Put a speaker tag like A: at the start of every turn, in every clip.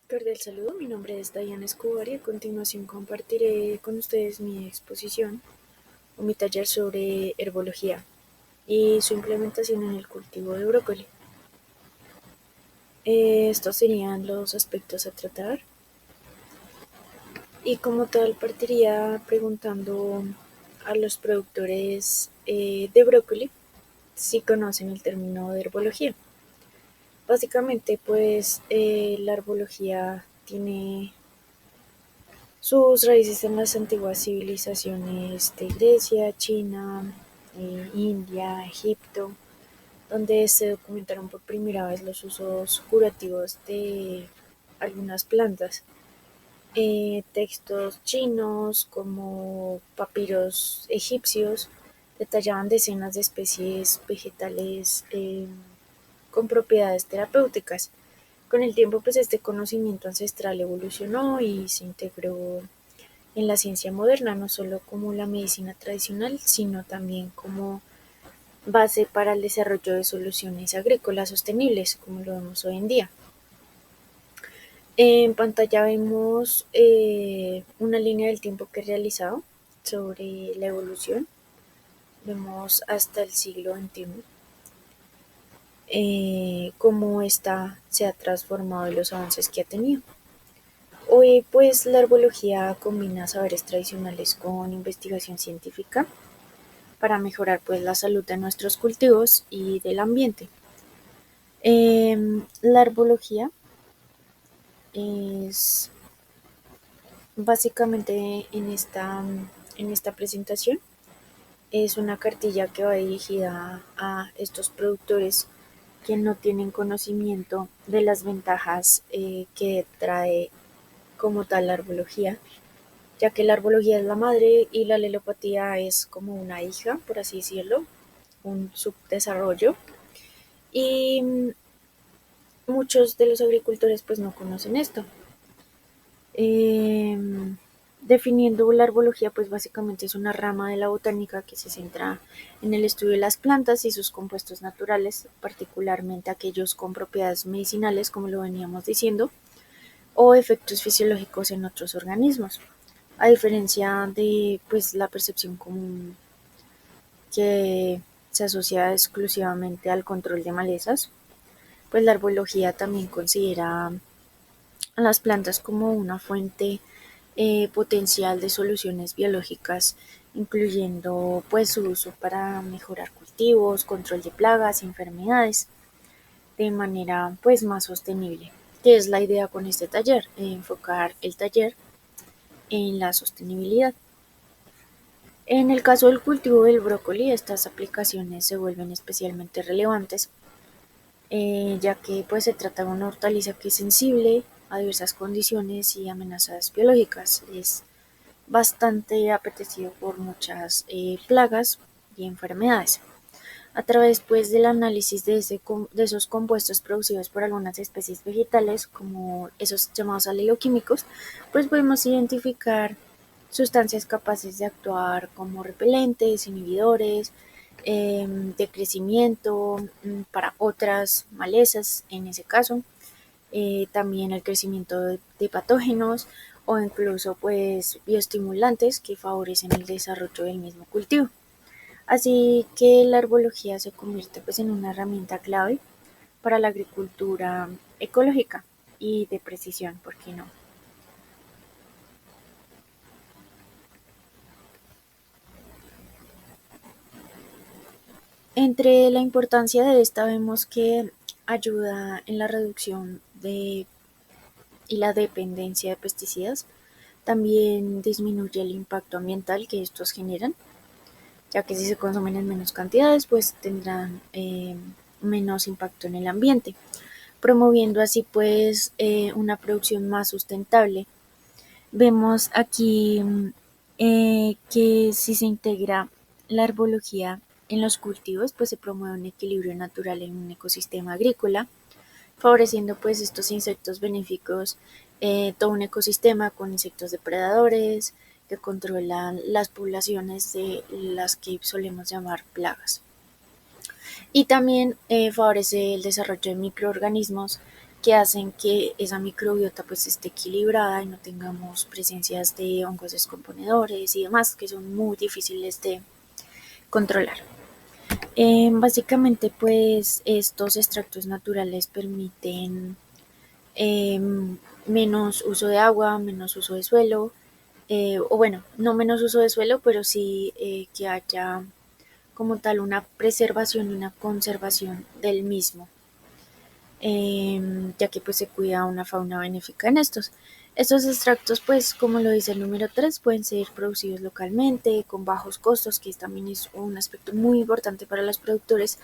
A: Cordial saludo, mi nombre es Diana Escobar y a continuación compartiré con ustedes mi exposición o mi taller sobre herbología y su implementación en el cultivo de brócoli. Estos serían los aspectos a tratar y como tal partiría preguntando a los productores de brócoli si conocen el término de herbología. Básicamente pues la herbología tiene sus raíces en las antiguas civilizaciones de Grecia, China, India, Egipto, donde se documentaron por primera vez los usos curativos de algunas plantas. Textos chinos como papiros egipcios detallaban decenas de especies vegetales con propiedades terapéuticas. Con el tiempo, pues este conocimiento ancestral evolucionó y se integró en la ciencia moderna, no solo como la medicina tradicional, sino también como base para el desarrollo de soluciones agrícolas sostenibles, como lo vemos hoy en día. En pantalla vemos una línea del tiempo que he realizado sobre la evolución. Vemos hasta el siglo XXI, cómo esta se ha transformado y los avances que ha tenido. Hoy, pues, la herbología combina saberes tradicionales con investigación científica para mejorar pues la salud de nuestros cultivos y del ambiente. La herbología es básicamente en esta presentación es una cartilla que va dirigida a estos productores que no tienen conocimiento de las ventajas que trae como tal la herbología, ya que la herbología es la madre y la alelopatía es como una hija, por así decirlo, un subdesarrollo. Y muchos de los agricultores pues no conocen esto. Eh, Definiendo la herbología, pues básicamente es una rama de la botánica que se centra en el estudio de las plantas y sus compuestos naturales, particularmente aquellos con propiedades medicinales, como lo veníamos diciendo, o efectos fisiológicos en otros organismos. A diferencia de pues la percepción común que se asocia exclusivamente al control de malezas, pues la herbología también considera a las plantas como una fuente potencial de soluciones biológicas, incluyendo pues su uso para mejorar cultivos, control de plagas y enfermedades de manera pues más sostenible, que es la idea con este taller, enfocar el taller en la sostenibilidad. En el caso del cultivo del brócoli, estas aplicaciones se vuelven especialmente relevantes, ya que pues se trata de una hortaliza que es sensible a diversas condiciones y amenazas biológicas. Es bastante apetecido por muchas plagas y enfermedades. A través pues del análisis de esos compuestos producidos por algunas especies vegetales, como esos llamados aleloquímicos, pues podemos identificar sustancias capaces de actuar como repelentes, inhibidores, de crecimiento para otras malezas en ese caso, también el crecimiento de patógenos o incluso pues bioestimulantes que favorecen el desarrollo del mismo cultivo. Así que la herbología se convierte pues en una herramienta clave para la agricultura ecológica y de precisión, ¿por qué no? Entre la importancia de esta vemos que ayuda en la reducción y la dependencia de pesticidas, también disminuye el impacto ambiental que estos generan, ya que si se consumen en menos cantidades, pues tendrán menos impacto en el ambiente, promoviendo así pues una producción más sustentable. Vemos aquí que si se integra la herbología en los cultivos, pues se promueve un equilibrio natural en un ecosistema agrícola, favoreciendo pues estos insectos benéficos, todo un ecosistema con insectos depredadores que controlan las poblaciones de las que solemos llamar plagas. Y también favorece el desarrollo de microorganismos que hacen que esa microbiota pues esté equilibrada y no tengamos presencias de hongos descomponedores y demás que son muy difíciles de controlar. Básicamente pues estos extractos naturales permiten eh, menos uso de agua, menos uso de suelo, o bueno, no menos uso de suelo, pero sí que haya como tal una preservación y una conservación del mismo, ya que pues se cuida una fauna benéfica en estos. Estos extractos, pues como lo dice el número 3, pueden ser producidos localmente, con bajos costos, que también es un aspecto muy importante para los productores,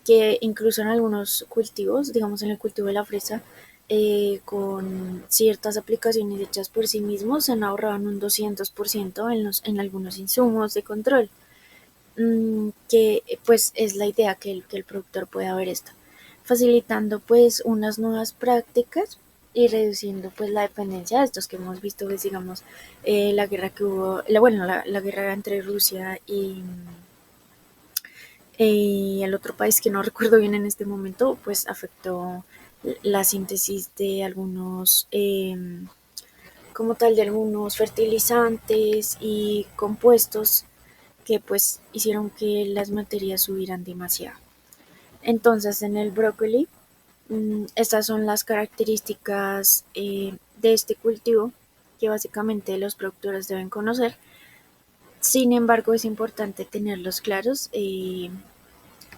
A: que incluso en algunos cultivos, digamos en el cultivo de la fresa, con ciertas aplicaciones hechas por sí mismos, se han ahorrado un 200% en algunos insumos de control, que pues es la idea que el productor pueda ver esto, facilitando pues unas nuevas prácticas y reduciendo pues la dependencia de estos que hemos visto, pues digamos, la guerra que hubo, la guerra entre Rusia y el otro país que no recuerdo bien en este momento, pues afectó la síntesis de algunos, como tal, de algunos fertilizantes y compuestos que pues hicieron que las materias subieran demasiado. Entonces en el brócoli, estas son las características de este cultivo que básicamente los productores deben conocer. Sin embargo, es importante tenerlos claros,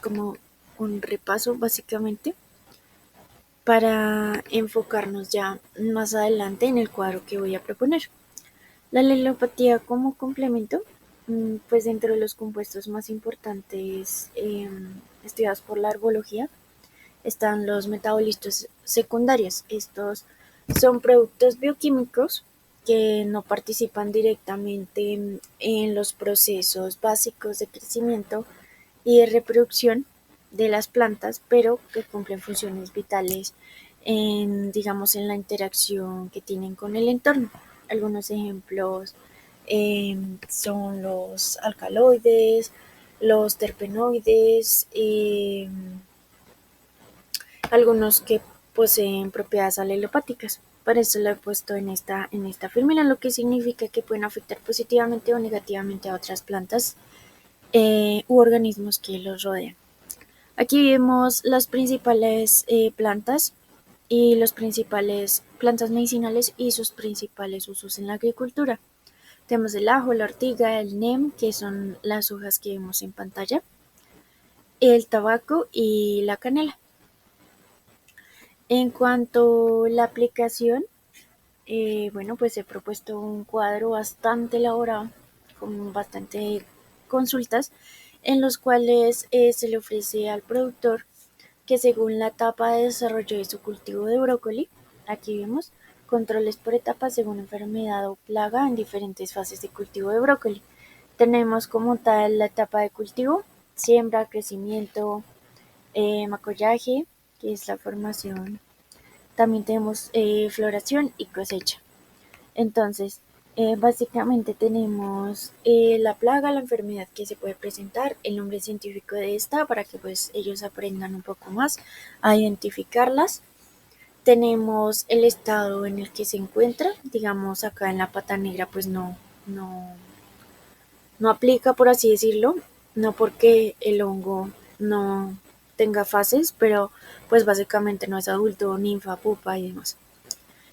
A: como un repaso básicamente para enfocarnos ya más adelante en el cuadro que voy a proponer. La alelopatía como complemento, pues dentro de los compuestos más importantes estudiados por la herbología están los metabolistas secundarios. Estos son productos bioquímicos que no participan directamente en los procesos básicos de crecimiento y de reproducción de las plantas, pero que cumplen funciones vitales en, digamos, en la interacción que tienen con el entorno. Algunos ejemplos son los alcaloides, los terpenoides, algunos que poseen propiedades alelopáticas. Para eso lo he puesto en esta fórmula, lo que significa que pueden afectar positivamente o negativamente a otras plantas u organismos que los rodean. Aquí vemos las principales plantas y los principales plantas medicinales y sus principales usos en la agricultura. Tenemos el ajo, la ortiga, el neem, que son las hojas que vemos en pantalla, el tabaco y la canela. En cuanto a la aplicación, bueno, pues he propuesto un cuadro bastante elaborado, con bastante consultas, en los cuales se le ofrece al productor que según la etapa de desarrollo de su cultivo de brócoli, aquí vemos controles por etapas según enfermedad o plaga en diferentes fases de cultivo de brócoli. Tenemos como tal la etapa de cultivo, siembra, crecimiento, macollaje, que es la formación. También tenemos floración y cosecha. Entonces, básicamente tenemos la plaga, la enfermedad que se puede presentar, el nombre científico de esta para que pues ellos aprendan un poco más a identificarlas. Tenemos el estado en el que se encuentra, digamos acá en la pata negra pues no, no aplica por así decirlo, no porque el hongo no tenga fases, pero pues básicamente no es adulto, ninfa, pupa y demás.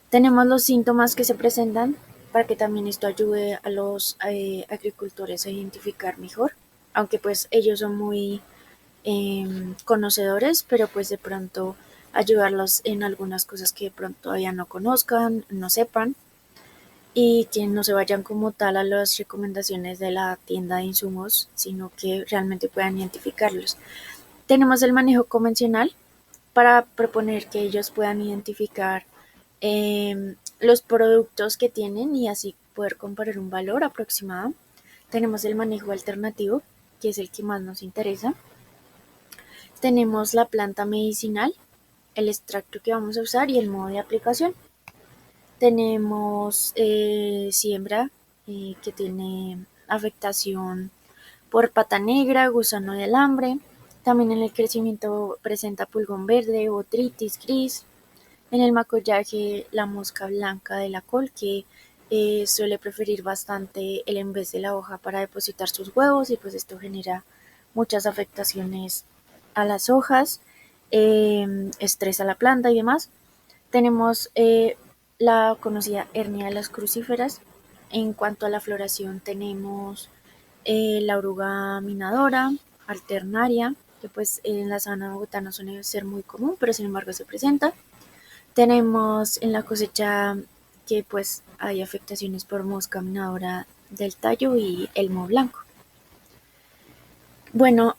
A: Tenemos los síntomas que se presentan para que también esto ayude a los agricultores a identificar mejor, aunque pues ellos son muy conocedores, pero pues de pronto ayudarlos en algunas cosas que de pronto todavía no conozcan, no sepan y que no se vayan como tal a las recomendaciones de la tienda de insumos, sino que realmente puedan identificarlos. Tenemos el manejo convencional para proponer que ellos puedan identificar los productos que tienen y así poder comparar un valor aproximado. Tenemos el manejo alternativo, que es el que más nos interesa. Tenemos la planta medicinal, el extracto que vamos a usar y el modo de aplicación. Tenemos siembra, que tiene afectación por pata negra, gusano de alambre. También en el crecimiento presenta pulgón verde, botritis gris. En el macollaje, la mosca blanca de la col, que suele preferir bastante el en vez de la hoja para depositar sus huevos, y pues esto genera muchas afectaciones a las hojas, estrés a la planta y demás. Tenemos la conocida hernia de las crucíferas. En cuanto a la floración, tenemos la oruga minadora, alternaria, que pues en la sabana bogotana no suele ser muy común, pero sin embargo se presenta. Tenemos en la cosecha que pues hay afectaciones por mosca minadora del tallo y el moho blanco. Bueno,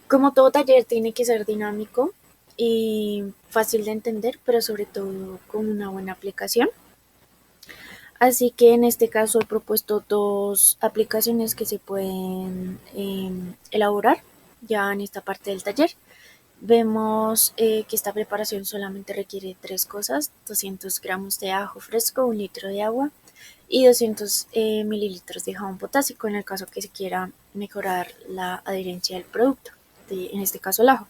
A: como todo taller tiene que ser dinámico y fácil de entender, pero sobre todo con una buena aplicación. Así que en este caso he propuesto dos aplicaciones que se pueden elaborar ya en esta parte del taller. Vemos que esta preparación solamente requiere tres cosas: 200 gramos de ajo fresco, 1 litro de agua y 200 mililitros de jabón potásico en el caso que se quiera mejorar la adherencia del producto, en este caso el ajo.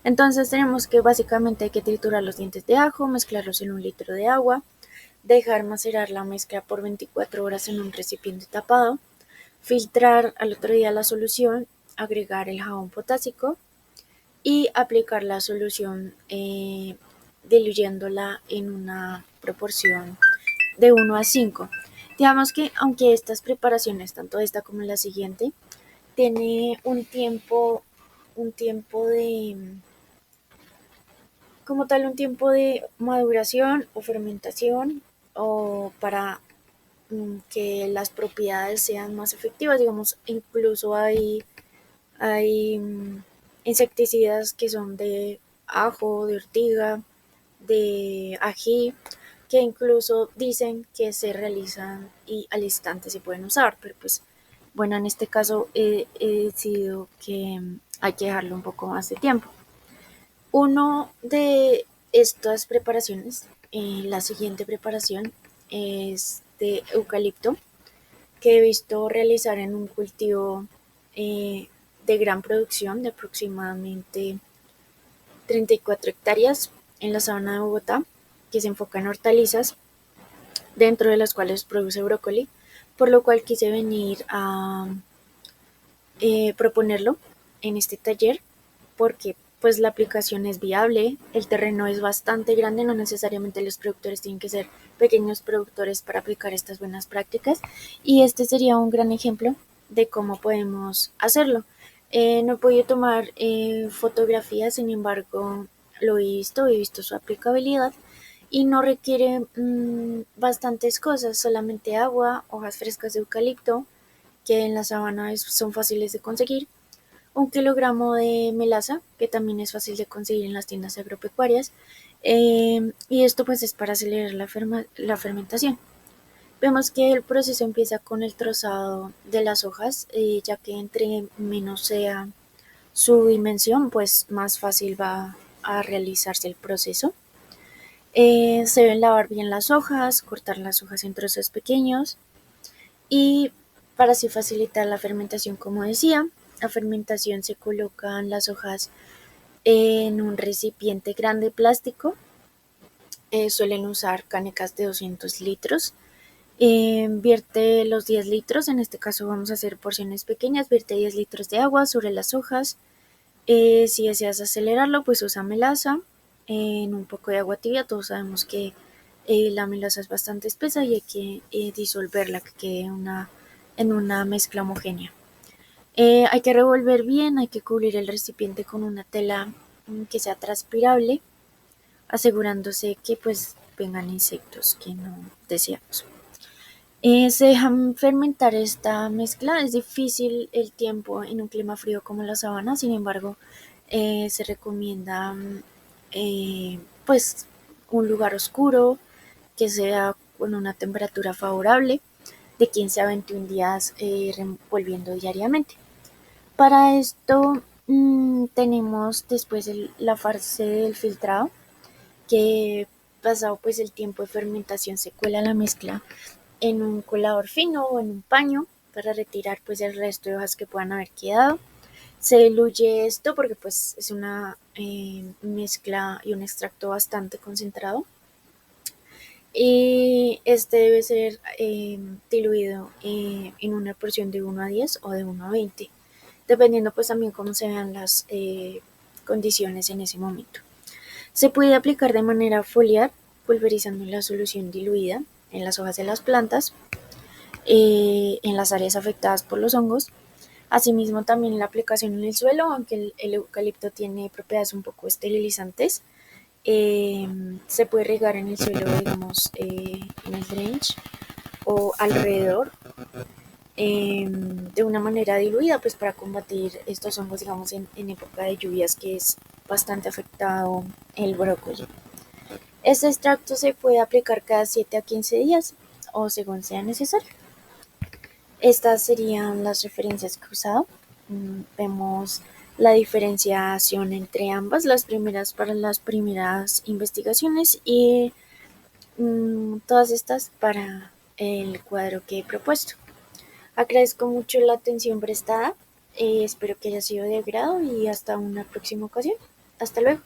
A: Entonces tenemos que básicamente hay que triturar los dientes de ajo, mezclarlos en 1 litro de agua, dejar macerar la mezcla por 24 horas en un recipiente tapado, filtrar al otro día la solución, agregar el jabón potásico y aplicar la solución diluyéndola en una proporción de 1 a 5. Digamos que aunque estas preparaciones, tanto esta como la siguiente, tiene un tiempo de, como tal, un tiempo de maduración o fermentación o para que las propiedades sean más efectivas. Digamos, incluso hay insecticidas que son de ajo, de ortiga, de ají, que incluso dicen que se realizan y al instante se pueden usar, pero pues bueno, en este caso he decidido que hay que dejarlo un poco más de tiempo. Uno de estas preparaciones, la siguiente preparación, es de eucalipto, que he visto realizar en un cultivo eh, de gran producción de aproximadamente 34 hectáreas en la sabana de Bogotá, que se enfoca en hortalizas, dentro de las cuales produce brócoli, por lo cual quise venir a proponerlo en este taller, porque pues la aplicación es viable, el terreno es bastante grande, no necesariamente los productores tienen que ser pequeños productores para aplicar estas buenas prácticas, y este sería un gran ejemplo de cómo podemos hacerlo. No he podido tomar fotografías, sin embargo he visto su aplicabilidad y no requiere bastantes cosas, solamente agua, hojas frescas de eucalipto, que en la sabana son fáciles de conseguir, 1 kilogramo de melaza, que también es fácil de conseguir en las tiendas agropecuarias, y esto pues es para acelerar la fermentación. Vemos que el proceso empieza con el trozado de las hojas, ya que entre menos sea su dimensión, pues más fácil va a realizarse el proceso. Se deben lavar bien las hojas, cortar las hojas en trozos pequeños y para así facilitar la fermentación, como decía, la fermentación se colocan las hojas en un recipiente grande plástico. Suelen usar canecas de 200 litros. Vierte los 10 litros, en este caso vamos a hacer porciones pequeñas, vierte 10 litros de agua sobre las hojas. Si deseas acelerarlo, pues usa melaza en un poco de agua tibia. Todos sabemos que la melaza es bastante espesa y hay que disolverla, que quede en una mezcla homogénea. Hay que revolver bien, hay que cubrir el recipiente con una tela que sea transpirable, asegurándose que pues vengan insectos que no deseamos. Se dejan fermentar esta mezcla. Es difícil el tiempo en un clima frío como la sabana, sin embargo, se recomienda pues un lugar oscuro, que sea con una temperatura favorable, de 15 a 21 días revolviendo diariamente. Para esto tenemos después la fase del filtrado, que pasado pues el tiempo de fermentación se cuela la mezcla en un colador fino o en un paño para retirar pues el resto de hojas que puedan haber quedado. Se diluye esto porque pues es una mezcla y un extracto bastante concentrado. Y este debe ser diluido en una porción de 1 a 10 o de 1 a 20, dependiendo pues también cómo se vean las condiciones en ese momento. Se puede aplicar de manera foliar, pulverizando la solución diluida en las hojas de las plantas, en las áreas afectadas por los hongos. Asimismo, también la aplicación en el suelo, aunque el eucalipto tiene propiedades un poco esterilizantes, se puede regar en el suelo, digamos, en el drench o alrededor, de una manera diluida, pues para combatir estos hongos, digamos, en época de lluvias, que es bastante afectado el brócoli. Este extracto se puede aplicar cada 7 a 15 días o según sea necesario. Estas serían las referencias que he usado. Vemos la diferenciación entre ambas, las primeras para las primeras investigaciones y todas estas para el cuadro que he propuesto. Agradezco mucho la atención prestada, espero que haya sido de agrado y hasta una próxima ocasión. Hasta luego.